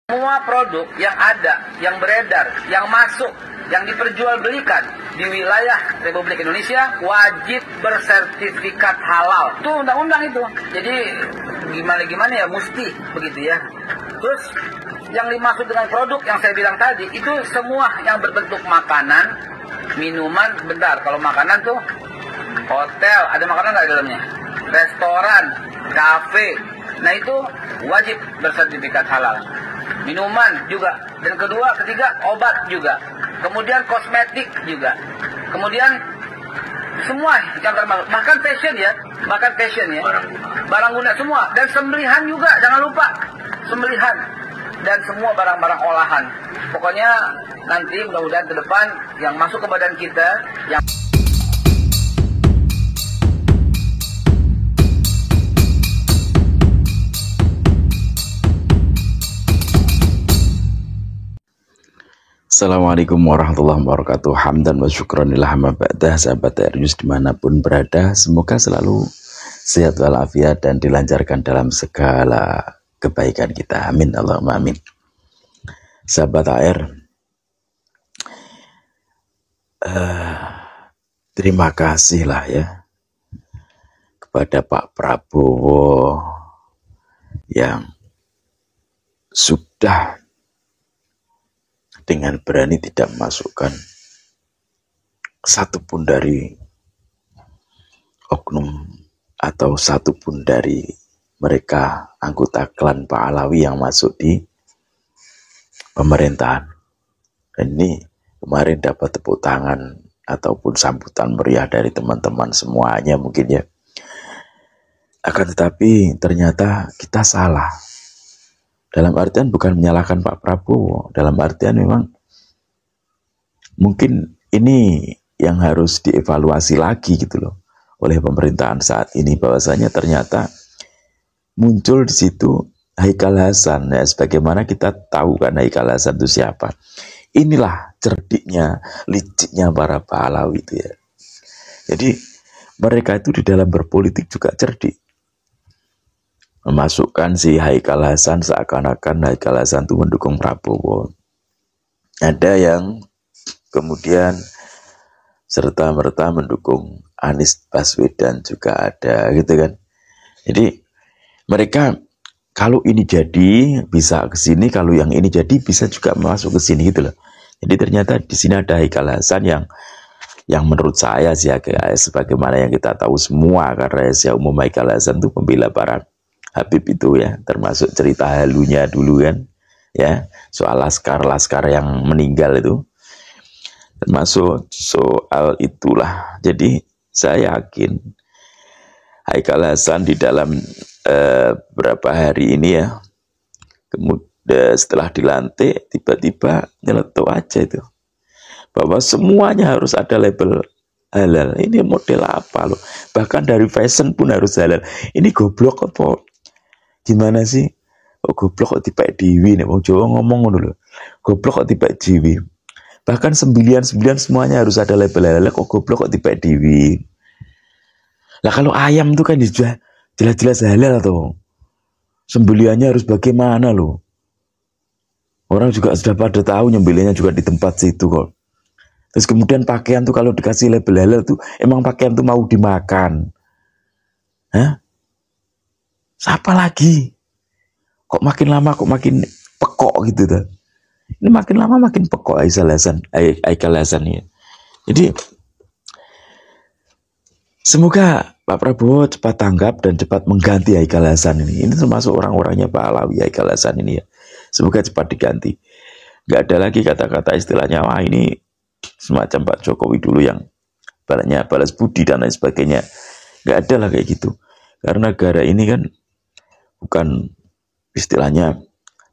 Semua produk yang ada, yang beredar, yang masuk, yang diperjualbelikan di wilayah Republik Indonesia wajib bersertifikat halal. Itu undang-undang itu. Jadi gimana ya, mesti begitu ya. Terus yang dimaksud dengan produk yang saya bilang tadi itu semua yang berbentuk makanan, minuman. Bentar, kalau makanan tuh hotel, ada makanan nggak di dalamnya? Restoran, kafe. Nah itu wajib bersertifikat halal. Minuman juga, dan ketiga obat juga, kemudian kosmetik juga, kemudian semua yang termasuk, bahkan fashion ya, barang guna semua, dan sembelihan juga, jangan lupa sembelihan dan semua barang-barang olahan. Pokoknya nanti mudah-mudahan ke depan yang masuk ke badan kita yang Assalamualaikum warahmatullahi wabarakatuh. Hamdan wa syukranillah ma ba'dah. Sahabat Terius dimanapun berada, semoga selalu sehat walafiat dan dilancarkan dalam segala kebaikan kita. Amin Allahumma amin. Sahabat AR, terima kasihlah ya kepada Pak Prabowo yang sudah dengan berani tidak memasukkan satupun dari oknum atau satupun dari mereka anggota klan Pak Alawi yang masuk di pemerintahan. Dan ini kemarin dapat tepuk tangan ataupun sambutan meriah dari teman-teman semuanya mungkin ya. Akan tetapi ternyata kita salah. Dalam artian bukan menyalahkan Pak Prabowo, dalam artian memang mungkin ini yang harus dievaluasi lagi gitu loh oleh pemerintahan saat ini, bahwasanya ternyata muncul di situ Haikal Hasan ya, sebagaimana kita tahu kan Haikal Hasan itu siapa. Inilah cerdiknya, liciknya para pahlawan itu ya. Jadi mereka itu di dalam berpolitik juga cerdik. Memasukkan si Haikal Hasan seakan-akan Haikal Hasan itu mendukung Prabowo. Ada yang kemudian serta-merta mendukung Anies Baswedan juga ada gitu kan. Jadi mereka kalau ini jadi bisa ke sini, kalau yang ini jadi bisa juga masuk ke sini gitu loh. Jadi ternyata di sini ada Haikal Hasan yang menurut saya sih sebagaimana yang kita tahu semua, karena rahasia umum Haikal Hasan itu pembela para Habib itu ya, termasuk cerita halunya dulu kan ya, soal laskar yang meninggal itu, termasuk soal itulah. Jadi saya yakin Haikal Hasan di dalam beberapa hari ini ya, kemudian setelah dilantik tiba-tiba nyeletuk aja itu bahwa semuanya harus ada label halal. Ini model apa loh, bahkan dari fashion pun harus halal. Ini goblok apa gimana sih? Oh, goblok kok tiba dewi nih, wong Jawa ngomong ngono lho. Goblok kok tiba dewi. Bahkan sembilan semuanya harus ada label halal, kok goblok kok tiba dewi. Lah kalau ayam tuh kan jelas-jelas halal tuh. Sembeliannya harus bagaimana loh. Orang juga sudah pada tahu nyembelihnya juga di tempat situ kok. Terus kemudian pakaian tuh kalau dikasih label halal tuh emang pakaian tuh mau dimakan. Hah? Siapa lagi? Kok makin lama kok makin pekok gitu tuh. Ini makin lama makin pekok Haikal Hasan ya. Jadi semoga Pak Prabowo cepat tanggap dan cepat mengganti Haikal Hasan ini. Ini termasuk orang-orangnya Pak Alawi Haikal Hasan ini ya. Semoga cepat diganti. Gak ada lagi kata-kata istilahnya wah ini semacam Pak Jokowi dulu yang balas budi dan lain sebagainya. Gak ada lah kayak gitu. Karena negara ini kan bukan istilahnya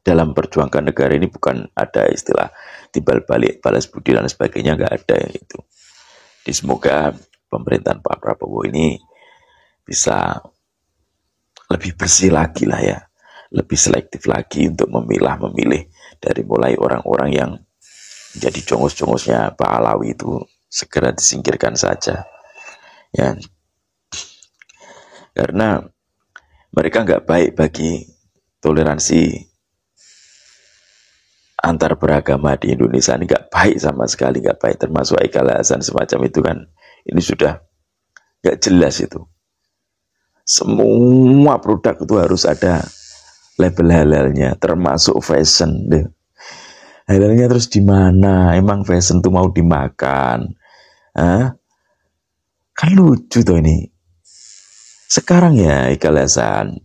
dalam perjuangkan negara ini bukan ada istilah timbal balik balas budi dan sebagainya, nggak ada yang itu. Jadi semoga pemerintahan Pak Prabowo ini bisa lebih bersih lagi lah ya, lebih selektif lagi untuk memilih dari mulai orang-orang yang menjadi jongos-jongosnya Pak Alawi itu segera disingkirkan saja ya, karena mereka nggak baik bagi toleransi antar beragama di Indonesia ini nggak baik sama sekali, nggak baik, termasuk Haikal Hasan semacam itu kan, ini sudah nggak jelas itu. Semua produk itu harus ada label halalnya, termasuk fashion deh. Halalnya terus di mana? Emang fashion tuh mau dimakan? Hah? Kan lucu tuh ini. Sekarang ya Haikal Hasan,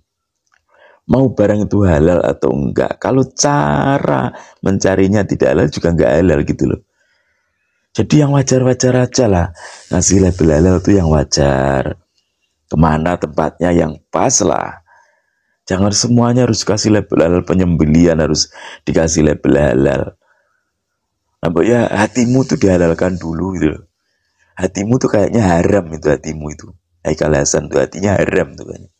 mau barang itu halal atau enggak, kalau cara mencarinya tidak halal juga enggak halal gitu loh. Jadi yang wajar-wajar aja lah, ngasih label halal itu yang wajar. Kemana tempatnya yang pas lah. Jangan semuanya harus kasih label halal, penyembelian harus dikasih label halal. Nampaknya hatimu tuh dihalalkan dulu gitu loh. Hatimu tuh kayaknya haram itu, hatimu itu. Haikal Hasan tuh hatinya haram tuh kayaknya.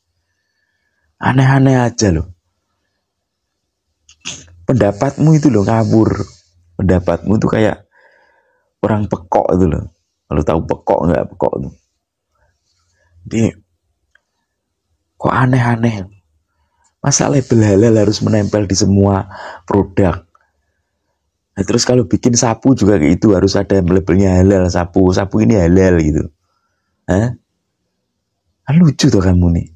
Aneh-aneh aja loh. Pendapatmu itu loh ngawur. Pendapatmu tuh kayak orang pekok itu loh. Kalau tahu pekok nggak pekok tuh. Jadi kok aneh-aneh. Masa label halal harus menempel di semua produk? Nah, terus kalau bikin sapu juga kayak itu harus ada labelnya halal, sapu ini halal gitu. Hah? Lucu tuh kamu nih.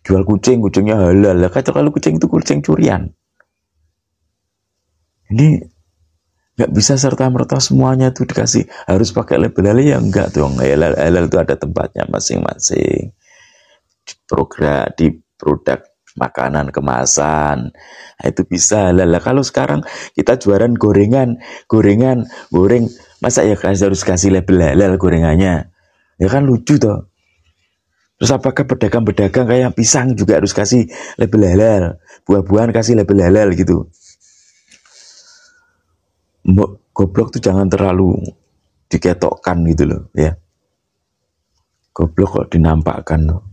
Jual kucingnya halal. Lah kalau kucing itu kucing curian. Ini nggak bisa serta-merta semuanya tuh dikasih harus pakai label halal, ya enggak dong. Halal itu ada tempatnya masing-masing. Di produk makanan kemasan, nah, itu bisa halal. Kalau sekarang kita jualan goreng, masa ya harus kasih label halal gorengannya? Ya kan lucu toh. Terus apakah pedagang-pedagang kayak pisang juga harus kasih label halal, buah-buahan kasih label halal gitu? Goblok tuh jangan terlalu diketokkan gitu loh ya. Goblok kok dinampakkan loh.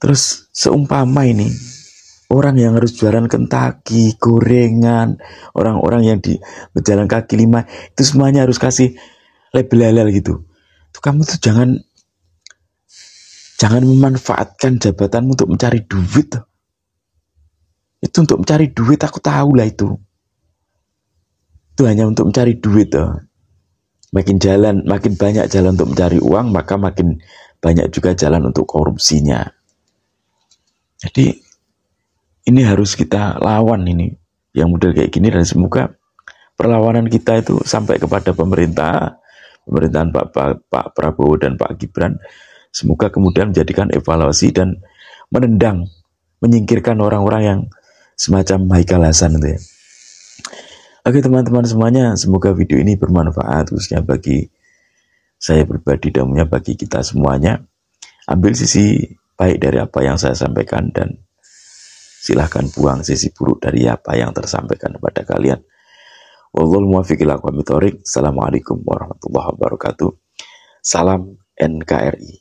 Terus seumpama ini orang yang harus jualan Kentucky, gorengan, orang-orang yang di berjalan kaki 5 itu semuanya harus kasih label halal gitu. Tuh kamu tuh jangan memanfaatkan jabatanmu untuk mencari duit. Itu untuk mencari duit, aku tahu lah itu. Itu hanya untuk mencari duit. Makin banyak jalan untuk mencari uang, maka makin banyak juga jalan untuk korupsinya. Jadi ini harus kita lawan ini, yang model kayak gini, dan semoga perlawanan kita itu sampai kepada pemerintahan Pak Prabowo dan Pak Gibran. Semoga kemudian menjadikan evaluasi dan menyingkirkan orang-orang yang semacam Haikal Hasan itu ya. Oke teman-teman semuanya, semoga video ini bermanfaat khususnya bagi saya pribadi dan bagi kita semuanya. Ambil sisi baik dari apa yang saya sampaikan dan silahkan buang sisi buruk dari apa yang tersampaikan kepada kalian. Wallahul muwaffiq ila aqwamit thoriq. Assalamualaikum warahmatullahi wabarakatuh. Salam NKRI.